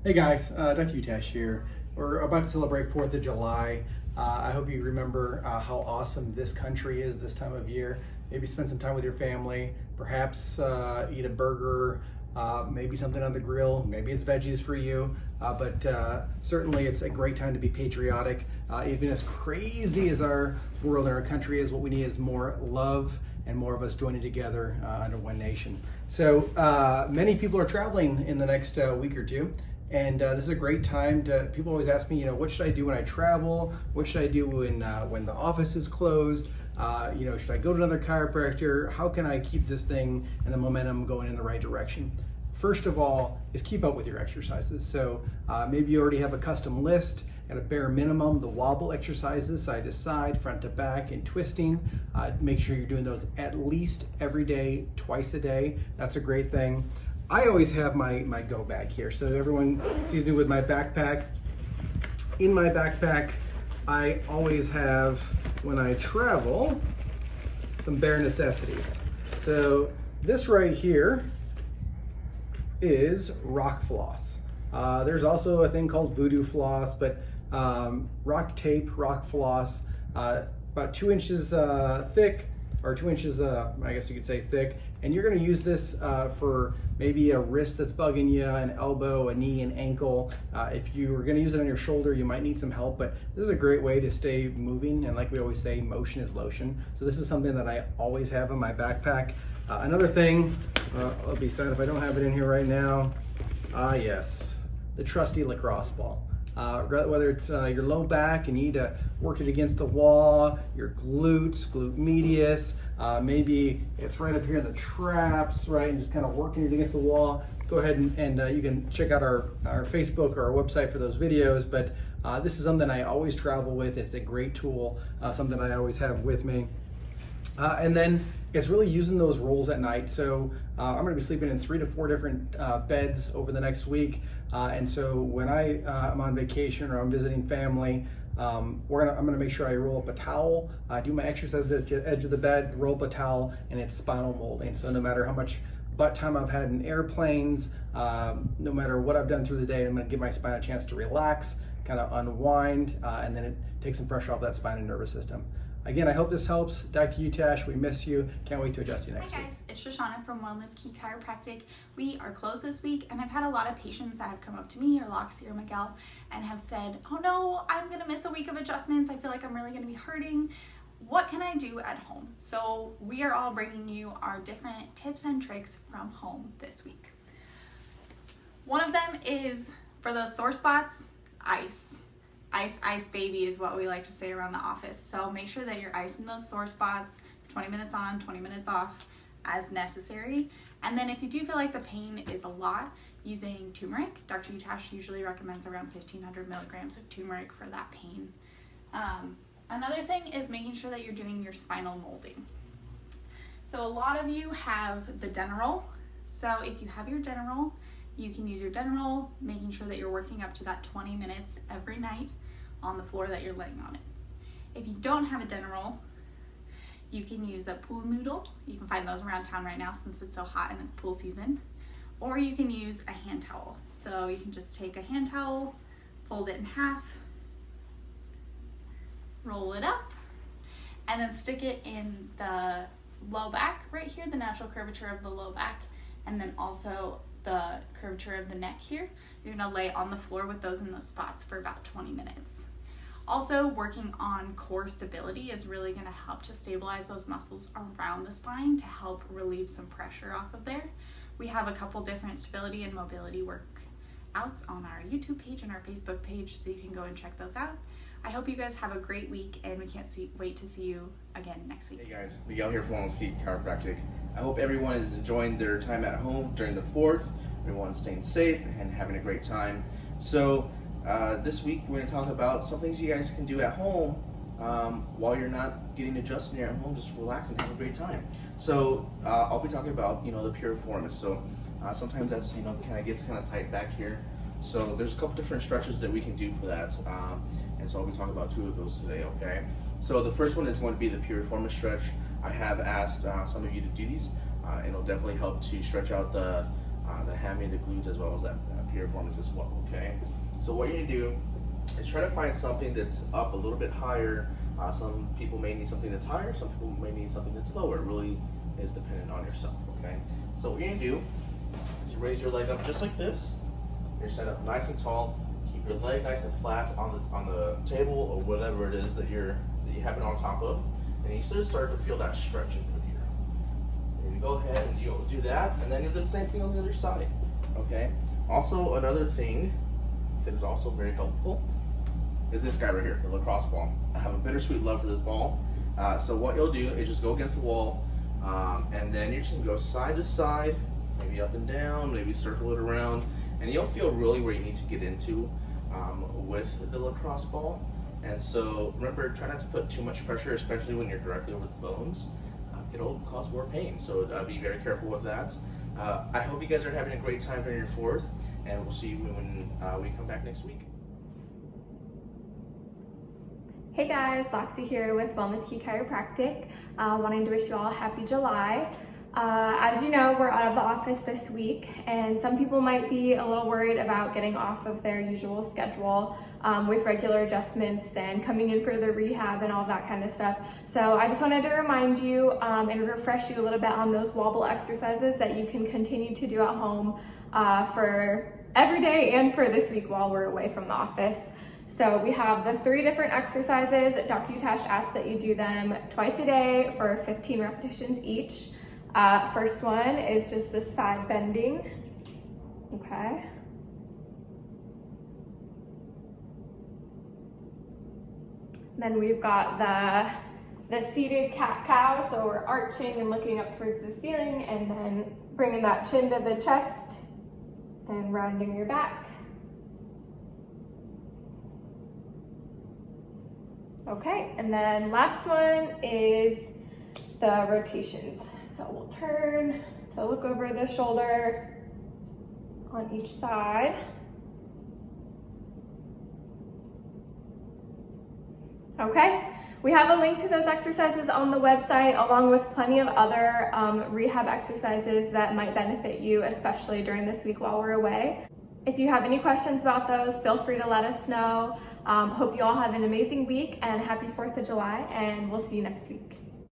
Hey guys, Dr. Utash here. We're about to celebrate 4th of July. I hope you remember how awesome this country is this time of year. Maybe spend some time with your family, perhaps eat a burger, maybe something on the grill, maybe it's veggies for you, but certainly it's a great time to be patriotic. Even as crazy as our world and our country is, what we need is more love and more of us joining together under one nation. So many people are traveling in the next week or two. And this is a great time to, people always ask me, what should I do when I travel? What should I do when the office is closed? Should I go to another chiropractor? How can I keep this thing and the momentum going in the right direction? First of all, is keep up with your exercises. So maybe you already have a custom list. At a bare minimum, the wobble exercises, side to side, front to back, and twisting. Make sure you're doing those at least every day, twice a day. That's a great thing. I always have my go bag here. So everyone sees me with my backpack. In my backpack, I always have, when I travel, some bare necessities. So this right here is rock floss. There's also a thing called voodoo floss, but rock tape, rock floss, about 2 inches thick, or 2 inches, I guess you could say thick. And you're gonna use this for maybe a wrist that's bugging you, an elbow, a knee, an ankle. If you're gonna use it on your shoulder, you might need some help, but this is a great way to stay moving. And like we always say, motion is lotion. So this is something that I always have in my backpack. Another thing, I'll be sad if I don't have it in here right now. Yes, the trusty lacrosse ball. Whether it's your low back and you need to work it against the wall, your glutes, glute medius, maybe it's right up here in the traps, right, and just kind of working it against the wall. Go ahead and you can check out our Facebook or our website for those videos, but this is something I always travel with. It's a great tool, something I always have with me. And then it's really using those rolls at night. So I'm gonna be sleeping in 3 to 4 different beds over the next week. And so when I'm on vacation or I'm visiting family, I'm gonna make sure I roll up a towel, do my exercises at the edge of the bed, roll up a towel, and it's spinal molding. So no matter how much butt time I've had in airplanes, no matter what I've done through the day, I'm gonna give my spine a chance to relax, kind of unwind, and then it takes some pressure off that spine and nervous system. Again, I hope this helps. Dr. Utash, we miss you. Can't wait to adjust you next week. Hi guys, it's Shoshana from Wellness Key Chiropractic. We are closed this week, and I've had a lot of patients that have come up to me, or Loxie or Miguel, and have said, oh no, I'm gonna miss a week of adjustments. I feel like I'm really gonna be hurting. What can I do at home? So we are all bringing you our different tips and tricks from home this week. One of them is, for those sore spots, ice. Ice, baby is what we like to say around the office. So make sure that you're icing those sore spots, 20 minutes on, 20 minutes off as necessary. And then if you do feel like the pain is a lot, using turmeric. Dr. Utash usually recommends around 1,500 milligrams of turmeric for that pain. Another thing is making sure that you're doing your spinal molding. So a lot of you have the Deneroll. So if you have your Deneroll, you can use your Deneroll, making sure that you're working up to that 20 minutes every night on the floor that you're laying on it. If you don't have a Deneroll, you can use a pool noodle. You can find those around town right now since it's so hot and it's pool season. Or you can use a hand towel. So you can just take a hand towel, fold it in half, roll it up, and then stick it in the low back right here, the natural curvature of the low back, and then also the curvature of the neck here. You're gonna lay on the floor with those in those spots for about 20 minutes. Also, working on core stability is really gonna help to stabilize those muscles around the spine to help relieve some pressure off of there. We have a couple different stability and mobility workouts on our YouTube page and our Facebook page, so you can go and check those out. I hope you guys have a great week, and we can't wait to see you again next week. Hey guys, Miguel here from Wellness Key Chiropractic. I hope everyone is enjoying their time at home during the 4th. Everyone's staying safe and having a great time. So this week we're going to talk about some things you guys can do at home while you're not getting adjusted here at home. Just relax and have a great time. So I'll be talking about the piriformis. So sometimes that's kind of gets kind of tight back here. So there's a couple different stretches that we can do for that, and so I'll be talking about 2 of those today. Okay. So the first one is going to be the piriformis stretch. I have asked some of you to do these. It'll definitely help to stretch out the hammy, the glutes, as well as that piriformis as well, okay? So what you're gonna do is try to find something that's up a little bit higher. Some people may need something that's higher, some people may need something that's lower. It really is dependent on yourself, okay? So what you're gonna do is you raise your leg up just like this. You're set up nice and tall. Keep your leg nice and flat on the table or whatever it is that you have it on top of. And you just start to feel that stretching through here. And you go ahead and you'll do that, and then you'll do the same thing on the other side, okay? Also, another thing that is also very helpful is this guy right here, the lacrosse ball. I have a bittersweet love for this ball. So what you'll do is just go against the wall, and then you're just gonna go side to side, maybe up and down, maybe circle it around, and you'll feel really where you need to get into with the lacrosse ball. And so remember, try not to put too much pressure, especially when you're directly over the bones. It'll cause more pain, so be very careful with that. I hope you guys are having a great time during your 4th, and we'll see you when we come back next week. Hey guys, Loxie here with Wellness Key Chiropractic. Wanting to wish you all a happy July. As you know, we're out of the office this week, and some people might be a little worried about getting off of their usual schedule with regular adjustments and coming in for the rehab and all that kind of stuff. So I just wanted to remind you and refresh you a little bit on those wobble exercises that you can continue to do at home for every day and for this week while we're away from the office. So we have the 3 different exercises. Dr. Utash asks that you do them twice a day for 15 repetitions each. First one is just the side bending, okay? Then we've got the seated cat-cow, so we're arching and looking up towards the ceiling and then bringing that chin to the chest and rounding your back. Okay, and then last one is the rotations. So we'll turn to look over the shoulder on each side. Okay, we have a link to those exercises on the website along with plenty of other rehab exercises that might benefit you, especially during this week while we're away. If you have any questions about those, feel free to let us know. Hope you all have an amazing week and happy 4th of July, and we'll see you next week.